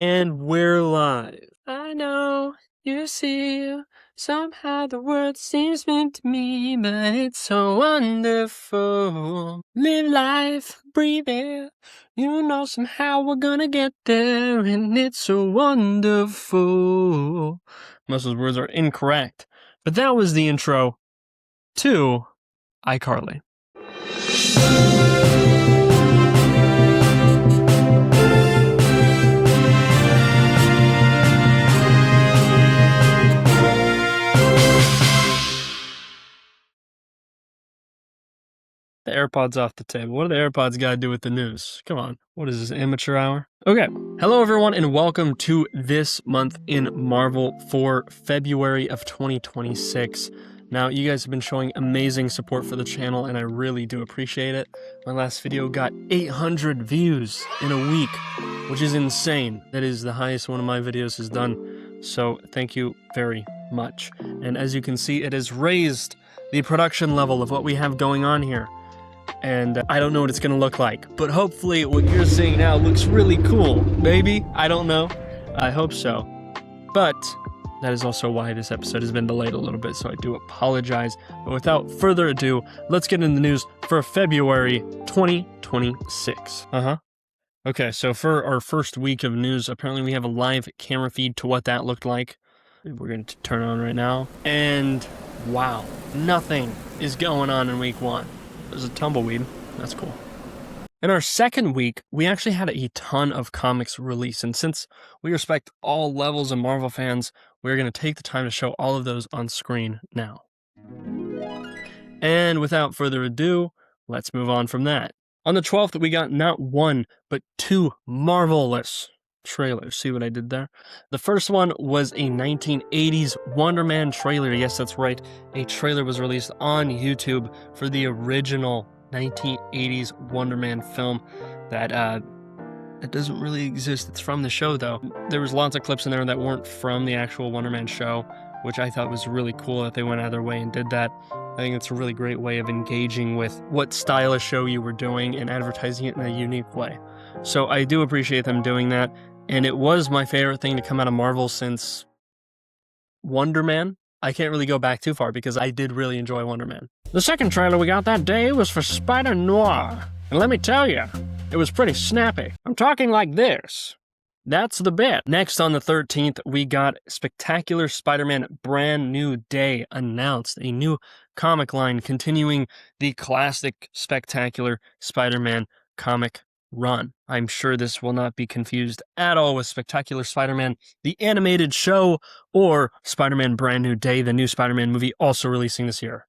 And we're live. I know you see, somehow the world seems meant to me, but it's so wonderful. Live life, breathe it. You know somehow we're gonna get there, and it's so wonderful. Most of those words are incorrect, but that was the intro to iCarly. The AirPods off the table. What do the AirPods got to do with the news? Come on. What is this, amateur hour? Okay. Hello, everyone, and welcome to This Month in Marvel for February of 2026. Now, you guys have been showing amazing support for the channel, and I really do appreciate it. My last video got 800 views in a week, which is insane. That is the highest one of my videos has done. So, thank you very much. And as you can see, it has raised the production level of what we have going on here. And I don't know what it's gonna look like, but hopefully what you're seeing now looks really cool. Maybe? I don't know. I hope so. But that is also why this episode has been delayed a little bit, so I do apologize. But without further ado, let's get into the news for February 2026. Okay, so for our first week of news, apparently we have a live camera feed to what that looked like. We're going to turn it on right now. And wow, nothing is going on in week one. There's a tumbleweed. That's cool. In our second week, we actually had a ton of comics release, and since we respect all levels of Marvel fans, we're going to take the time to show all of those on screen now. And without further ado, let's move on from that. On the 12th, we got not one, but two marvelous trailers. See what I did there? The first one was a 1980s Wonder Man trailer. Yes, that's right. A trailer was released on YouTube for the original 1980s Wonder Man film that it doesn't really exist. It's from the show, though. There was lots of clips in there that weren't from the actual Wonder Man show, which I thought was really cool that they went out of their way and did that. I think it's a really great way of engaging with what style of show you were doing and advertising it in a unique way. So I do appreciate them doing that. And it was my favorite thing to come out of Marvel since Wonder Man. I can't really go back too far because I did really enjoy Wonder Man. The second trailer we got that day was for Spider-Noir. And let me tell you, it was pretty snappy. I'm talking like this. That's the bit. Next on the 13th, we got Spectacular Spider-Man Brand New Day announced. A new comic line continuing the classic Spectacular Spider-Man comic run. I'm sure this will not be confused at all with Spectacular Spider-Man, the animated show, or Spider-Man Brand New Day, the new Spider-Man movie also releasing this year.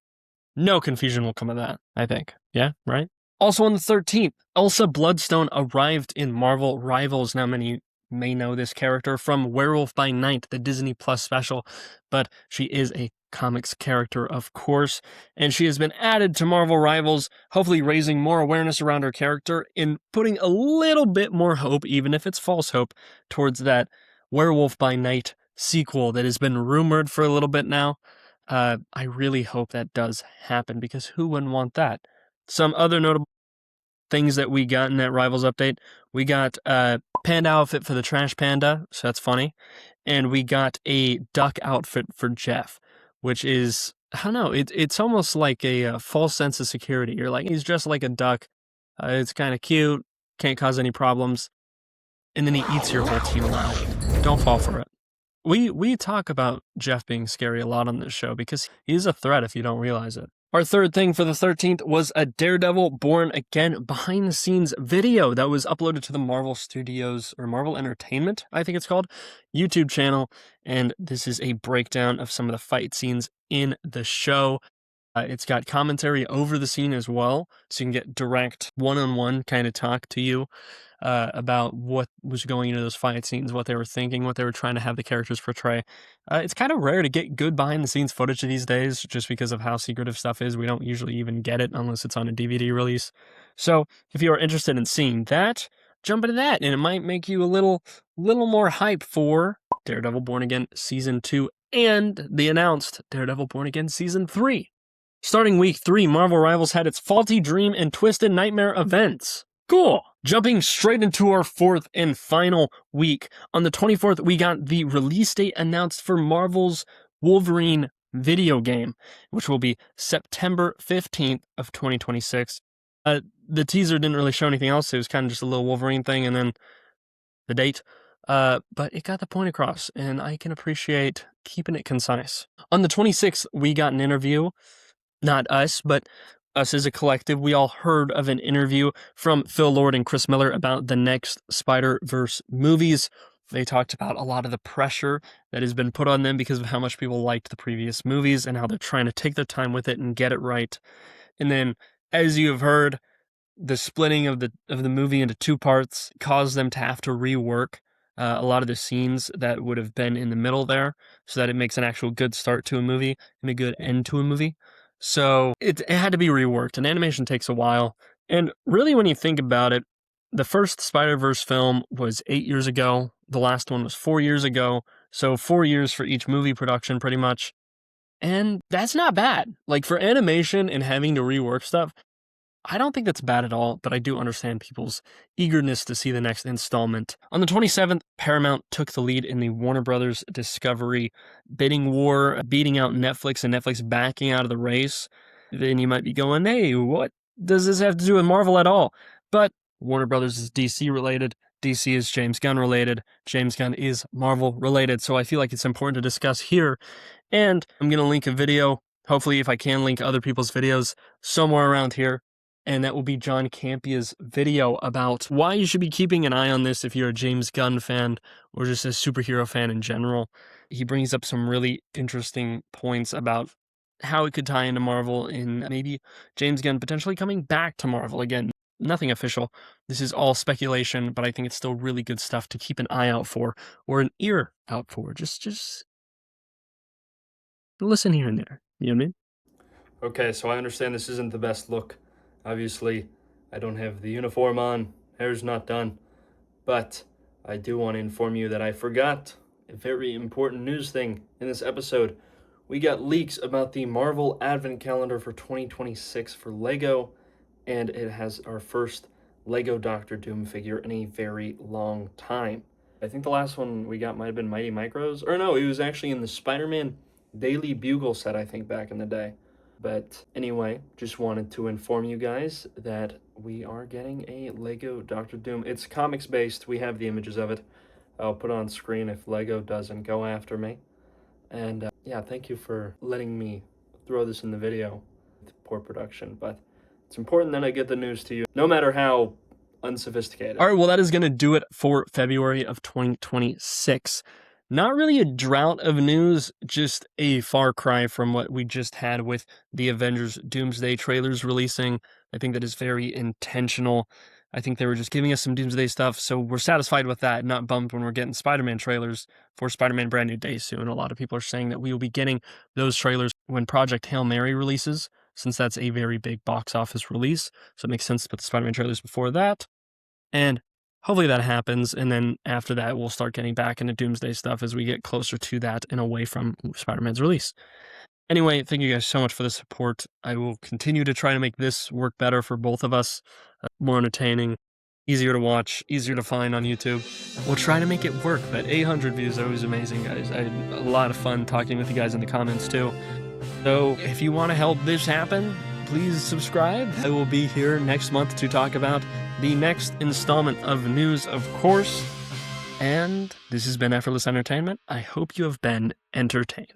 No confusion will come of that, I think. Yeah, right? Also on the 13th, Elsa Bloodstone arrived in Marvel Rivals. Now, many may know this character from Werewolf by Night, the Disney Plus special, but she is a comics character, of course, and she has been added to Marvel Rivals, hopefully raising more awareness around her character and putting a little bit more hope, even if it's false hope, towards that Werewolf by Night sequel that has been rumored for a little bit now. I really hope that does happen, because who wouldn't want that? Some other notable things that we got in that Rivals update, we got a panda outfit for the Trash Panda, so that's funny, and we got a duck outfit for Jeff, which is, I don't know, it's almost like a false sense of security. You're like, he's dressed like a duck, it's kind of cute, can't cause any problems, and then he eats your whole team alive. Don't fall for it. We talk about Jeff being scary a lot on this show because he's a threat if you don't realize it. Our third thing for the 13th was a Daredevil Born Again behind-the-scenes video that was uploaded to the Marvel Studios, or Marvel Entertainment, I think it's called, YouTube channel, and this is a breakdown of some of the fight scenes in the show. It's got commentary over the scene as well, so you can get direct one-on-one kind of talk to you about what was going into those fight scenes, what they were thinking, what they were trying to have the characters portray. It's kind of rare to get good behind-the-scenes footage these days, just because of how secretive stuff is. We don't usually even get it unless it's on a DVD release. So if you are interested in seeing that, jump into that, and it might make you a little more hype for Daredevil Born Again Season 2 and the announced Daredevil Born Again Season 3. Starting week 3, Marvel Rivals had its Faulty Dream and Twisted Nightmare events. Cool! Jumping straight into our fourth and final week. On the 24th, we got the release date announced for Marvel's Wolverine video game, which will be September 15th of 2026. The teaser didn't really show anything else. It was kind of just a little Wolverine thing and then the date. But it got the point across, and I can appreciate keeping it concise. On the 26th, we got an interview. Not us, but us as a collective. We all heard of an interview from Phil Lord and Chris Miller about the next Spider-Verse movies. They talked about a lot of the pressure that has been put on them because of how much people liked the previous movies and how they're trying to take their time with it and get it right. And then, as you have heard, the splitting of the movie into two parts caused them to have to rework a lot of the scenes that would have been in the middle there, so that it makes an actual good start to a movie and a good end to a movie. So it had to be reworked, and animation takes a while. And really, when you think about it, the first Spider-Verse film was 8 years ago. The last one was 4 years ago. So 4 years for each movie production, pretty much. And that's not bad. Like, for animation and having to rework stuff, I don't think that's bad at all, but I do understand people's eagerness to see the next installment. On the 27th, Paramount took the lead in the Warner Brothers Discovery bidding war, beating out Netflix and Netflix backing out of the race. Then you might be going, hey, what does this have to do with Marvel at all? But Warner Brothers is DC related. DC is James Gunn related. James Gunn is Marvel related. So I feel like it's important to discuss here. And I'm going to link a video, hopefully if I can link other people's videos somewhere around here. And that will be John Campia's video about why you should be keeping an eye on this if you're a James Gunn fan or just a superhero fan in general. He brings up some really interesting points about how it could tie into Marvel and maybe James Gunn potentially coming back to Marvel again. Nothing official. This is all speculation, but I think it's still really good stuff to keep an eye out for or an ear out for. Just listen here and there. You know what I mean? Okay, so I understand this isn't the best look. Obviously, I don't have the uniform on, hair's not done, but I do want to inform you that I forgot a very important news thing in this episode. We got leaks about the Marvel Advent Calendar for 2026 for LEGO, and it has our first LEGO Doctor Doom figure in a very long time. I think the last one we got might have been Mighty Micros, or no, he was actually in the Spider-Man Daily Bugle set, I think, back in the day. But anyway, just wanted to inform you guys that we are getting a LEGO Doctor Doom. It's comics based. We have the images of it. I'll put it on screen if LEGO doesn't go after me. And yeah, thank you for letting me throw this in the video. It's poor production, but it's important that I get the news to you, no matter how unsophisticated. All right, well, that is going to do it for February of 2026. Not really a drought of news, just a far cry from what we just had with the Avengers Doomsday trailers releasing. I think that is very intentional. I think they were just giving us some Doomsday stuff, so we're satisfied with that, not bummed when we're getting Spider-Man trailers for Spider-Man Brand New Day soon. A lot of people are saying that we will be getting those trailers when Project Hail Mary releases, since that's a very big box office release, so it makes sense to put the Spider-Man trailers before that. And hopefully that happens, and then after that, we'll start getting back into Doomsday stuff as we get closer to that and away from Spider-Man's release. Anyway, thank you guys so much for the support. I will continue to try to make this work better for both of us, more entertaining, easier to watch, easier to find on YouTube. We'll try to make it work, but 800 views are always amazing, guys. I had a lot of fun talking with you guys in the comments, too. So if you want to help this happen, please subscribe. I will be here next month to talk about the next installment of news, of course. And this has been Effortless Entertainment. I hope you have been entertained.